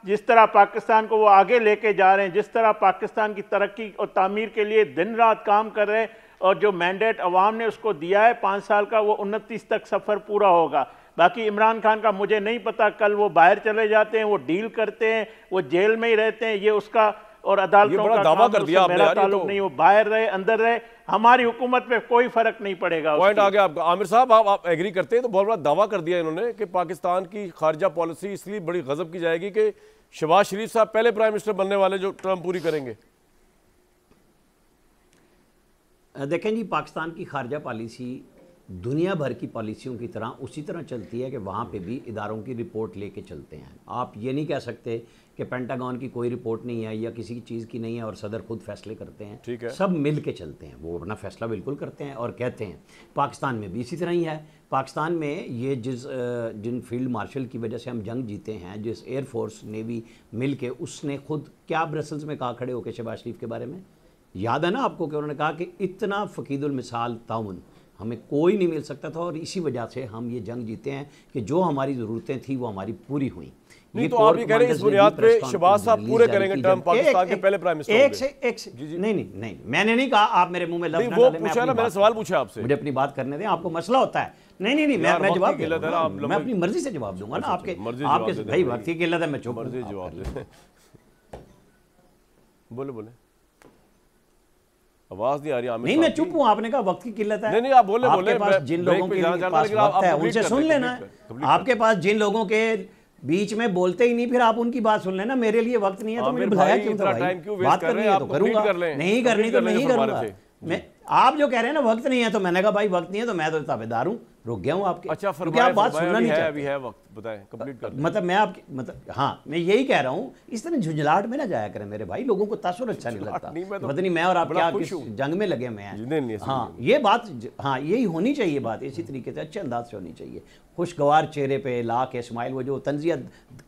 जिस तरह पाकिस्तान को वो आगे लेके जा रहे हैं, जिस तरह पाकिस्तान की तरक्की और तामीर के लिए दिन रात काम कर रहे हैं, और जो मैंडेट अवाम ने उसको दिया है 5 साल का, वो 29 तक सफ़र पूरा होगा। बाकी इमरान खान का मुझे नहीं पता, कल वो बाहर चले जाते हैं, वो डील करते हैं, वो जेल में ही रहते हैं, ये उसका और अदालतों का दावा कर दिया आपने, मेरा ताल्लुक नहीं, वो बाहर रहे अंदर रहे, हमारी हुकूमत पे कोई फर्क नहीं पड़ेगा। पॉइंट आ गया आपका। आमिर साहब आप एग्री करते हैं? तो बहुत बड़ा दावा कर दिया इन्होंने कि पाकिस्तान की खारजा पॉलिसी इसलिए बड़ी गजब की जाएगी कि शहबाज शरीफ साहब पहले प्राइम मिनिस्टर बनने वाले जो टर्म पूरी करेंगे। देखें जी, पाकिस्तान की खारजा पॉलिसी दुनिया भर की पॉलिसियों की तरह उसी तरह चलती है कि वहाँ पे भी इदारों की रिपोर्ट लेके चलते हैं। आप ये नहीं कह सकते कि पेंटागन की कोई रिपोर्ट नहीं है या किसी चीज़ की नहीं है और सदर खुद फैसले करते हैं। ठीक है, सब मिल के चलते हैं, वो अपना फैसला बिल्कुल करते हैं और कहते हैं। पाकिस्तान में भी इसी तरह ही है। पाकिस्तान में ये जिन फील्ड मार्शल की वजह से हम जंग जीते हैं, जिस एयरफोर्स नेवी मिल के, उसने खुद क्या ब्रसल्स में कहा खड़े होकर शहबाज शरीफ के बारे में, याद है ना आपको, कि उन्होंने कहा कि इतना फ़कीदुल मिसाल ताउन हमें कोई नहीं मिल सकता था और इसी वजह से हम ये जंग जीते हैं कि जो हमारी ज़रूरतें थी वो हमारी पूरी हुई। नहीं तो आप ये कह रहे हैं इस बुनियाद पे शहबाज साहब पूरे करेंगे टर्म पाकिस्तान के पहले प्राइम मिनिस्टर एक से नहीं मैंने नहीं कहा, आप मेरे मुंह में लफ्ज़ वो पूछा ना, मैंने सवाल पूछा आपसे, मुझे अपनी बात करने दें। आपको मसला होता है, नहीं मैं जवाब दे रहा हूं, मैं अपनी मर्जी से जवाब दूंगा ना। आपके भाई वक्त की किल्लत है, मैं चुप मर्जी जवाब दे। बोले आवाज नहीं आ रही आमिर नहीं, मैं चुप हूँ। आपने कहा वक्त की किल्लत है। नहीं आप बोले आपके पास जिन लोगों के पास वक्त है उनसे सुन लेना है। आपके पास जिन लोगों के बीच में बोलते ही नहीं, फिर आप उनकी बात सुन लेना। मेरे लिए वक्त नहीं है तो मुझे बुलाया क्यों था भाई? बात करनी है तो करूंगा, नहीं करनी तो नहीं करूंगा। मैं आप जो कह रहे हैं ना वक्त नहीं है, तो मैंने कहा भाई वक्त नहीं है तो मैं तो ताबेदार हूँ, रुक गया हूँ आपके। अच्छा, क्योंकि आप बात सुनना नहीं चाहते। अभी है वक्त, बताएं, कंप्लीट कर। मतलब मैं आपकी हाँ मैं यही कह रहा हूँ, इस तरह झुंझलाहट में ना जाया करें मेरे भाई, लोगों को तासुर अच्छा नहीं लगता। पता नहीं मैं और आप क्या किस जंग में लगे हुए हैं। हाँ ये बात, हाँ यही होनी चाहिए बात, इसी तरीके से अच्छे अंदाज से होनी चाहिए। खुशगवार चेहरे पे ला के स्माइल, वो जो तंजिया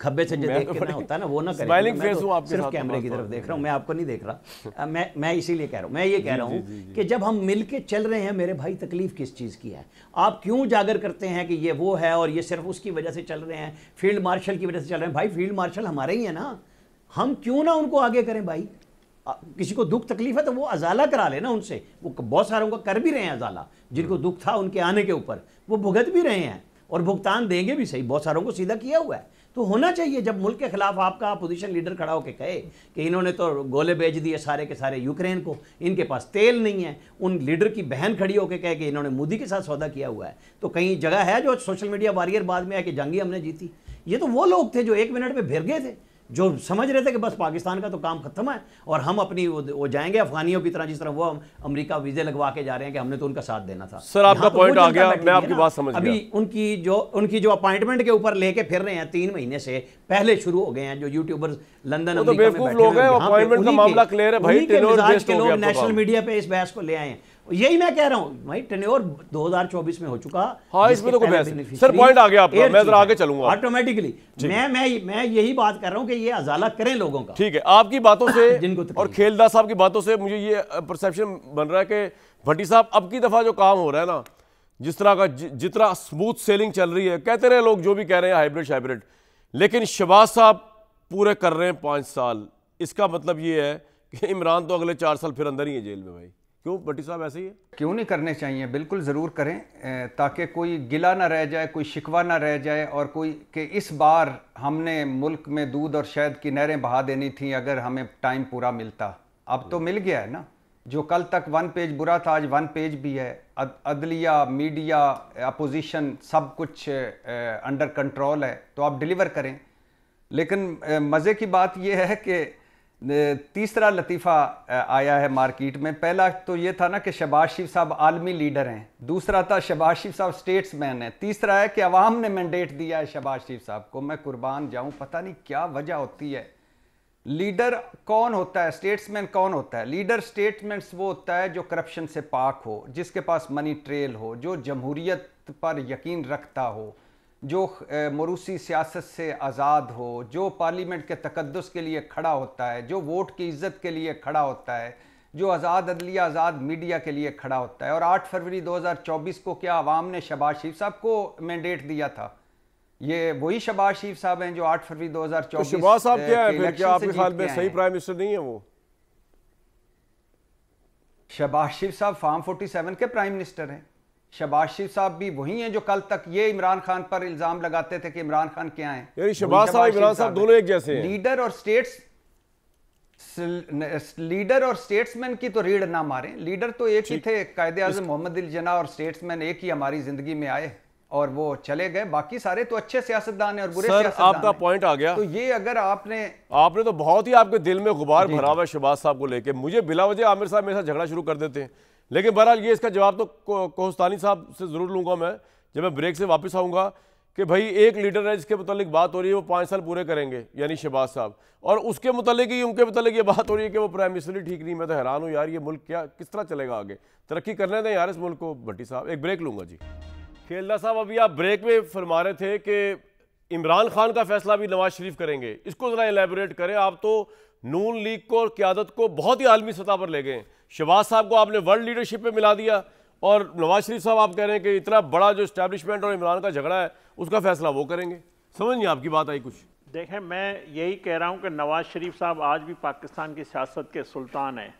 खब्बे से जो देख के ना होता है ना, वो ना करें। मैं तो सिर्फ कैमरे की तरफ देख रहा हूँ, मैं आपको नहीं देख रहा। मैं इसीलिए कह रहा हूँ, मैं ये कह रहा हूँ कि जब हम मिल के चल रहे हैं मेरे भाई, तकलीफ किस चीज़ की है? आप क्यों उजागर करते हैं कि ये वो है और ये सिर्फ उसकी वजह से चल रहे हैं, फील्ड मार्शल की वजह से चल रहे हैं? भाई फील्ड मार्शल हमारे ही है ना, हम क्यों ना उनको आगे करें भाई? किसी को दुख तकलीफ है तो वो अजाला करा लेना उनसे। वो बहुत सारों को कर भी रहे हैं अजाला, जिनको दुख था उनके आने के ऊपर, वो भुगत भी रहे हैं और भुगतान देंगे भी। सही, बहुत सारों को सीधा किया हुआ है। तो होना चाहिए जब मुल्क के खिलाफ आपका अपोजिशन लीडर खड़ा होकर कहे कि इन्होंने तो गोले भेज दिए सारे के सारे यूक्रेन को, इनके पास तेल नहीं है, उन लीडर की बहन खड़ी होकर कहे कि इन्होंने मोदी के साथ सौदा किया हुआ है, तो कहीं जगह है जो सोशल मीडिया वॉरियर बाद में है कि जंगी हमने जीती? ये तो वो लोग थे जो 1 मिनट में भिड़ गए थे, जो समझ रहे थे कि बस पाकिस्तान का तो काम खत्म है और हम अपनी वो जाएंगे अफगानियों की तरह, जिस तरह वो अमेरिका वीजे लगवा के जा रहे हैं कि हमने तो उनका साथ देना था। सर आपका पॉइंट आ गया, मैं आपकी बात समझ गया। अभी उनकी जो अपॉइंटमेंट के ऊपर लेके फिर रहे हैं 3 महीने से पहले शुरू हो गए हैं, जो यूट्यूबर्स लंदन अमेरिका में बैठे लोग हैं, अपॉइंटमेंट का मामला क्लियर है भाई, लोग नेशनल मीडिया पे इस बहस को ले आए हैं। यही मैं कह रहा हूं भाई, टेन्योर 2024 में हो चुका। हाँ, इसमें तो कोई बहस नहीं। सर पॉइंट आ गया आपका, मैं जरा आगे चलूंगा ऑटोमेटिकली। मैं यही बात कर रहा हूं कि ये अजाला करें लोगों का। ठीक है, आपकी बातों से और खेलदार साहब की बातों से मुझे ये परसेप्शन बन रहा है कि भट्टी साहब अब की दफा जो काम हो रहा है ना, जिस तरह का जितना स्मूथ सेलिंग चल रही है, कहते रहे लोग जो भी कह रहे हैं हाइब्रिड, लेकिन शहबाज साहब पूरे कर रहे हैं 5 साल। इसका मतलब ये है कि इमरान तो अगले 4 साल फिर अंदर ही है जेल में। भाई क्यों भट्टी साहब ऐसे ही है? क्यों नहीं करने चाहिए, बिल्कुल ज़रूर करें, ताकि कोई गिला ना रह जाए, कोई शिकवा ना रह जाए, और कोई कि इस बार हमने मुल्क में दूध और शहद की नहरें बहा देनी थी अगर हमें टाइम पूरा मिलता। अब तो मिल गया है ना, जो कल तक 1 पेज बुरा था आज 1 पेज भी है। अदलिया, मीडिया, अपोजिशन सब कुछ अंडर कंट्रोल है, तो आप डिलीवर करें। लेकिन मज़े की बात यह है कि तीसरा लतीफ़ा आया है मार्केट में। पहला तो ये था ना कि शहबाज शरीफ साहब आलमी लीडर हैं, दूसरा था शहबाज शरीफ साहब स्टेट्समैन हैं, तीसरा है कि अवाम ने मैंडेट दिया है शहबाज शरीफ साहब को। मैं कुर्बान जाऊं, पता नहीं क्या वजह होती है। लीडर कौन होता है, स्टेट्समैन कौन होता है? लीडर स्टेट्समैन वो होता है जो करप्शन से पाक हो, जिसके पास मनी ट्रेल हो, जो जमहूरियत पर यकीन रखता हो, जो मरूसी सियासत से आज़ाद हो, जो पार्लियामेंट के तकद्दुस के लिए खड़ा होता है, जो वोट की इज़्ज़त के लिए खड़ा होता है, जो आज़ाद अदलिया, आज़ाद मीडिया के लिए खड़ा होता है। और 8 फरवरी 2024 को क्या आवाम ने शहबाज शरीफ साहब को मैंडेट दिया था? ये वही शहबाज शरीफ साहब हैं जो 8 फरवरी 2024 शहबाज साहब क्या है फिर? क्या आपके ख्याल में सही प्राइम मिनिस्टर नहीं है वो? शहबाज शरीफ साहब फार्म 47 के प्राइम मिनिस्टर हैं। शहबाज शरीफ साहब भी वही हैं जो कल तक ये इमरान खान पर इल्जाम लगाते थे कि इमरान खान क्या हैं। यानी शहबाज साहब इमरान साहब दोनों एक जैसे हैं। लीडर और स्टेट्समैन की तो रीढ़ ना मारें। लीडर तो एक ही थे, कायदे आज़म मोहम्मद अली जिन्ना, और स्टेट्समैन एक ही हमारी जिंदगी में आए और वो चले गए। बाकी सारे तो अच्छे सियासतदान हैं और बुरे सियासतदान हैं। आपका पॉइंट आ गया। तो ये अगर आपने तो बहुत ही आपके दिल में गुबार भरा हुआ है शहबाज साहब को लेके। मुझे बिला वजह आमिर साहब मेरे साथ झगड़ा शुरू कर देते हैं, लेकिन बहरहाल ये इसका जवाब तो कोहस्तानी साहब से ज़रूर लूँगा मैं जब मैं ब्रेक से वापस आऊँगा कि भाई एक लीडर है जिसके मुतालिक बात हो रही है वो 5 साल पूरे करेंगे, यानी शहबाज साहब, और उसके मुतालिक ही उनके मुतालिक ये बात हो रही है कि वो प्राइम मिनिस्टर ही ठीक नहीं। मैं तो हैरान हूँ यार, ये मुल्क क्या किस तरह चलेगा आगे, तरक्की करने दें यार इस मुल्क को। भट्टी साहब एक ब्रेक लूँगा जी। खेलदा साहब अभी आप ब्रेक में फरमा रहे थे कि इमरान खान का फैसला भी नवाज शरीफ करेंगे, इसको ज़रा एलेबोरेट करें। आप तो नून लीग को क़यादत को बहुत ही आलमी सतह पर ले गए, शहबाज साहब को आपने वर्ल्ड लीडरशिप में मिला दिया, और नवाज शरीफ साहब आप कह रहे हैं कि इतना बड़ा जो इस्टेब्लिशमेंट और इमरान का झगड़ा है उसका फैसला वो करेंगे। समझ नहीं आपकी बात आई कुछ? देखें, मैं यही कह रहा हूँ कि नवाज शरीफ साहब आज भी पाकिस्तान की सियासत के सुल्तान हैं।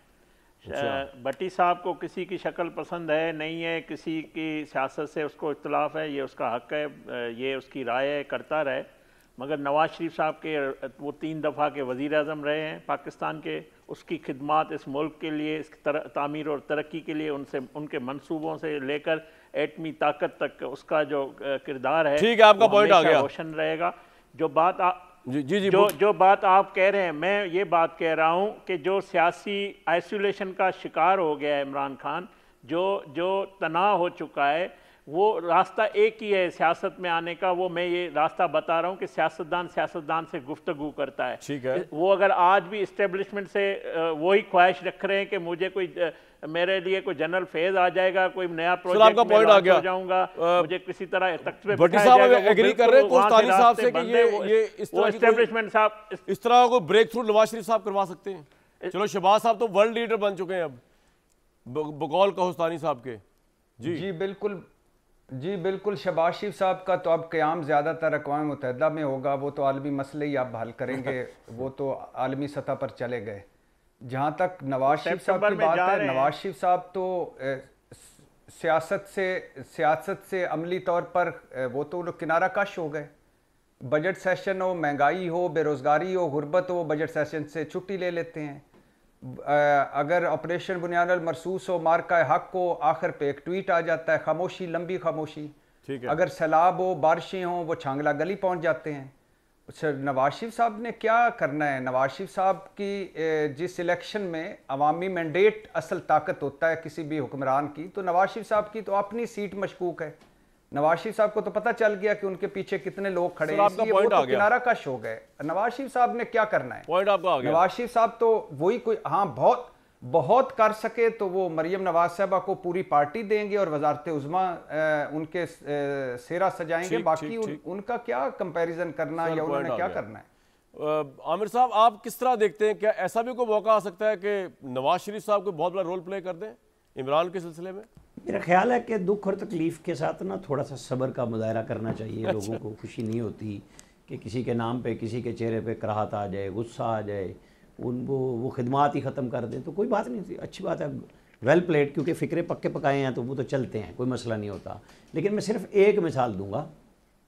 भट्टी साहब को किसी की शक्ल पसंद है नहीं है, किसी की सियासत से उसको इख्तलाफ है, ये उसका हक है, ये उसकी राय है, करता रहे। मगर नवाज शरीफ साहब के वो 3 दफ़ा के वज़ीर आज़म रहे हैं पाकिस्तान के, उसकी खिदमात इस मुल्क के लिए, इस तामीर और तरक्की के लिए, उनसे उनके मंसूबों से लेकर एटमी ताकत तक उसका जो किरदार है, ठीक है, आपका पॉइंट आ गया, रोशन रहेगा। जो बात जी जो बात आप कह रहे हैं, मैं ये बात कह रहा हूँ कि जो सियासी आइसोलेशन का शिकार हो गया है इमरान खान, जो तनाव हो चुका है, वो रास्ता एक ही है सियासत में आने का। वो मैं ये रास्ता बता रहा हूँ कि सियासतदान से गुफ्तगू करता है। ठीक है, वो अगर आज भी इस्टेब्लिशमेंट से वही ख्वाहिश रख रहे हैं कि मुझे कोई मेरे लिए कोई जनरल फेज आ जाएगा, कोई नया प्रोजेक्ट में लॉन्च हो जाऊंगा, मुझे किसी तरह तख्ते पे भट्टी साहब एग्री कर रहे हैं कोहस्तानी साहब से कि ये इस तरह इस्टेब्लिशमेंट साहब इस तरह को ब्रेक थ्रू नवाज शरीफ साहब करवा सकते हैं। चलो शहबाज साहब तो वर्ल्ड लीडर बन चुके हैं अब बकौल कोहस्तानी साहब के। जी बिल्कुल शहबाज शरीफ साहब का तो अब क़याम ज़्यादातर अक़वाम मुत्तहिदा में होगा, वो तो आलमी मसले ही अब हल करेंगे वो तो आलमी सतह पर चले गए। जहाँ तक नवाज शरीफ साहब की बात है, नवाज शरीफ साहब तो सियासत से अमली तौर पर वो तो किनारा कश हो गए। बजट सेशन हो, महंगाई हो, बेरोज़गारी हो, गुर्बत हो, बजट सेशन से छुट्टी ले लेते हैं। अगर ऑपरेशन बुनियादुल मरसूस हो, मार्का हक हो, आखिर पे एक ट्वीट आ जाता है, खामोशी, लंबी खामोशी। ठीक है। अगर सैलाब हो, बारिशें हों, वो छांगला गली पहुंच जाते हैं। नवाज शरीफ साहब ने क्या करना है? नवाज शरीफ साहब की जिस इलेक्शन में अवामी मैंडेट असल ताकत होता है किसी भी हुक्मरान की, तो नवाज शरीफ साहब की तो अपनी सीट मशकूक है। नवाज शरीफ साहब को तो पता चल गया कि उनके पीछे कितने लोग खड़े हैं, इसलिए वो तो किनारा कश हो गए। नवाज शरीफ साहब ने क्या करना है? पॉइंट आपका आ गया। नवाज शरीफ साहब तो वही कोई बहुत कर सके तो वो मरियम नवाज साहबा को पूरी पार्टी देंगे और वजारत उज़्मा उनके सेरा सजाएंगे। बाकी उनका क्या कंपैरिजन करना या उन्होंने क्या करना है? आमिर साहब आप किस तरह देखते हैं, क्या ऐसा भी कोई मौका आ सकता है कि नवाज शरीफ साहब को बहुत बड़ा रोल प्ले कर दें इमरान के सिलसिले में? मेरा ख्याल है कि दुख और तकलीफ़ के साथ ना थोड़ा सा सब्र का मुजाहरा करना चाहिए। लोगों को खुशी नहीं होती कि किसी के नाम पे, किसी के चेहरे पे कराहत आ जाए, गुस्सा आ जाए, वो खिदमात ही ख़त्म कर दें तो कोई बात नहीं थी, अच्छी बात है, वेल प्लेड, क्योंकि फ़िक्रे पक्के पकाए हैं तो वो तो चलते हैं, कोई मसला नहीं होता। लेकिन मैं सिर्फ एक मिसाल दूंगा,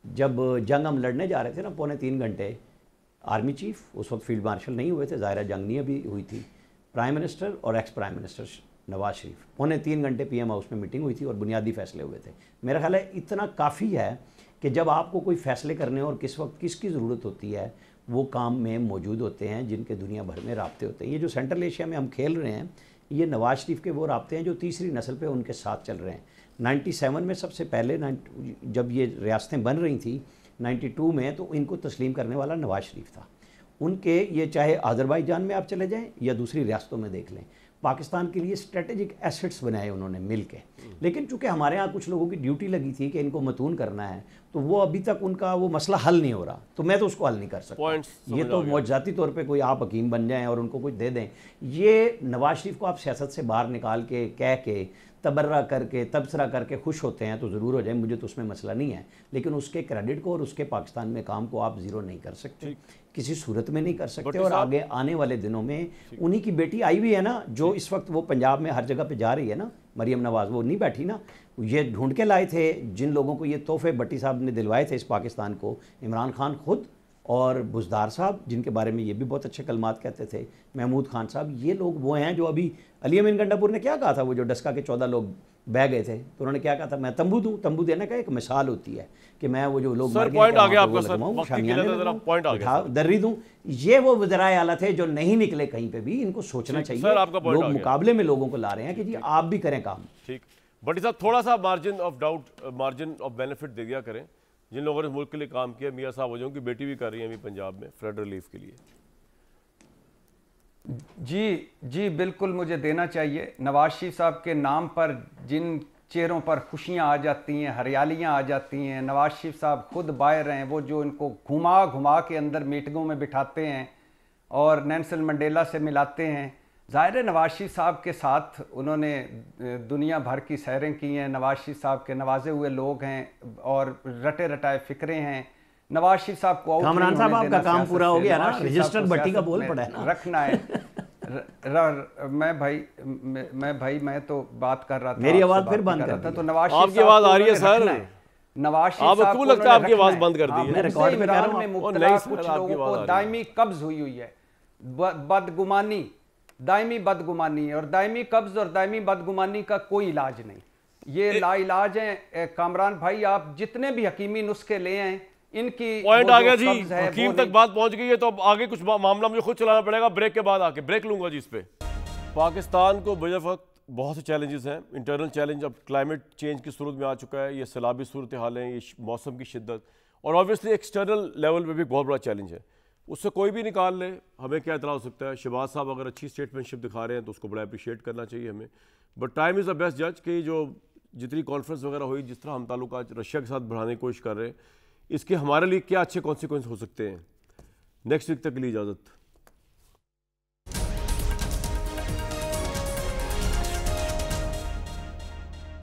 जब जंग हम लड़ने जा रहे थे ना 2.25 घंटे, आर्मी चीफ उस वक्त फील्ड मार्शल नहीं हुए थे, ज़ाहिर जंग नहीं अभी हुई थी, प्राइम मिनिस्टर और ex prime minister Nawaz Sharif, 2.25 घंटे PM हाउस में मीटिंग हुई थी और बुनियादी फैसले हुए थे। मेरा ख्याल है इतना काफ़ी है कि जब आपको कोई फ़ैसले करने और किस वक्त किसकी ज़रूरत होती है वो काम में मौजूद होते हैं जिनके दुनिया भर में राब्ते होते हैं। ये जो सेंट्रल एशिया में हम खेल रहे हैं, ये नवाज शरीफ के वो राब्ते हैं जो तीसरी नस्ल पे उनके साथ चल रहे हैं। 97 में सबसे पहले जब ये रियासतें बन रही थी 92 में, तो इनको तस्लीम करने वाला नवाज शरीफ था। उनके ये चाहे आज़रबाईजान में आप चले जाएँ या दूसरी रियासतों में देख लें, पाकिस्तान के लिए स्ट्रेटेजिक एसेट्स बनाए उन्होंने मिल के। लेकिन चूंकि हमारे यहाँ कुछ लोगों की ड्यूटी लगी थी कि इनको मतून करना है, तो वो अभी तक उनका वो मसला हल नहीं हो रहा, तो मैं तो उसको हल नहीं कर सकता। ये तो मौजूदाती तौर पे कोई आप हकीम बन जाएं और उनको कुछ दे दें, ये नवाज शरीफ को आप सियासत से बाहर निकाल के कह के तबर्रा करके तबसरा करके खुश होते हैं तो ज़रूर हो जाए, मुझे तो उसमें मसला नहीं है। लेकिन उसके क्रेडिट को और उसके पाकिस्तान में काम को आप ज़ीरो नहीं कर सकते, किसी सूरत में नहीं कर सकते। और आगे आने वाले दिनों में उन्हीं की बेटी आई हुई है ना, जो इस वक्त वो पंजाब में हर जगह पे जा रही है ना, मरियम नवाज़, वो नहीं बैठी ना, ये ढूंढ के लाए थे जिन लोगों को ये तोहफे भट्टी साहब ने दिलवाए थे इस पाकिस्तान को, इमरान खान खुद और बुज़दार साहब, जिनके बारे में ये भी बहुत अच्छे कलमात कहते थे, महमूद खान साहब, ये लोग वो हैं जो अभी अली अमीन गंडापुर ने क्या कहा था, वो जो डस्का के 14 लोग बह गए थे, तो उन्होंने क्या कहा था, मैं तंबू दूं। तंबू देने का एक मिसाल होती है कि मैं वो जो लोग सर मर गए पॉइंट क्या आ गया वहाँ पे आपका वो सर, लगवाऊं, वक्त की शामियाने किल्लत है, जरा लगवाऊं, पॉइंट आ गया सर। दर्री दूं। ये वो वज़राए आला थे जो नहीं निकले कहीं पे भी। इनको सोचना ठीक, चाहिए, सर, आपका पॉइंट आ लोग गया। मुकाबले में लोगों को ला रहे हैं कि जी आप भी करें काम। ठीक, बट साहब थोड़ा सा margin of doubt, margin of benefit दे दिया करें जिन लोगों ने मुल्क के लिए काम किया। मियाँ साहब वजहों की बेटी भी कर रही है अभी पंजाब में फ्लड रिलीफ के लिए। जी बिल्कुल, मुझे देना चाहिए। नवाज शरीफ साहब के नाम पर जिन चेहरों पर खुशियां आ जाती हैं, हरियालियां आ जाती हैं, नवाज शरीफ साहब खुद बाहर हैं, वो जो इनको घुमा घुमा के अंदर मीटिंगों में बिठाते हैं और नेल्सन मंडेला से मिलाते हैं। ज़ाहिर है नवाज शरीफ साहब के साथ उन्होंने दुनिया भर की सैरें की हैं। नवाज शरीफ साहब के नवाजे हुए लोग हैं और रटे रटाए फिक्रे हैं। नवाज शरीफ साहब को कामरान साहब आपका काम पूरा हो गया ना, रजिस्टर्ड भट्टी का बोल पड़ा है ना, रखना है। मैं तो बात कर रहा था, मेरी आवाज फिर बंद कर दी। तो नवाज आपकी आवाज आ रही है सर। नवाज शरीफ आप साहब क्यों लगता है आपकी आवाज बंद कर दी है? मैं रिकॉर्ड में कह रहा हूं। में मुब्तला कुछ लोगों को दायमी कब्ज हुई है, बदगुमानी, दायमी बदगुमानी, और दायमी कब्ज और दायमी बदगुमानी का कोई इलाज नहीं। ये लाइलाज है। कामरान भाई, आप जितने भी हकीमी नुस्खे ले आए, इनकी पॉइंट आ गया जी, हकीम तक बात पहुंच गई है, तो अब आगे कुछ मामला मुझे खुद चलाना पड़ेगा। ब्रेक के बाद आके ब्रेक लूंगा जी इस पे। पाकिस्तान को बजे वक्त बहुत से चैलेंजेस हैं। इंटरनल चैलेंज अब क्लाइमेट चेंज की सूरत में आ चुका है, ये सैलाबी सूरत हाल हैं, ये मौसम की शिद्दत, और ऑब्वियसली एक्सटर्नल लेवल पे भी बहुत बड़ा चैलेंज है। उससे कोई भी निकाल ले, हमें क्या इतला हो सकता है। शहबाज साहब अगर अच्छी स्टेटमेंटशिप दिखा रहे हैं तो उसको बड़ा अप्रिशिएट करना चाहिए हमें। But time is the best जज कि जो जितनी कॉन्फ्रेंस वगैरह हुई, जिस तरह हम ताल्लुकात रशिया के साथ बढ़ाने की कोशिश कर रहे हैं, इसके हमारे लिए क्या अच्छे कॉन्सिक्वेंस हो सकते हैं। नेक्स्ट वीक तक के लिए इजाज़त।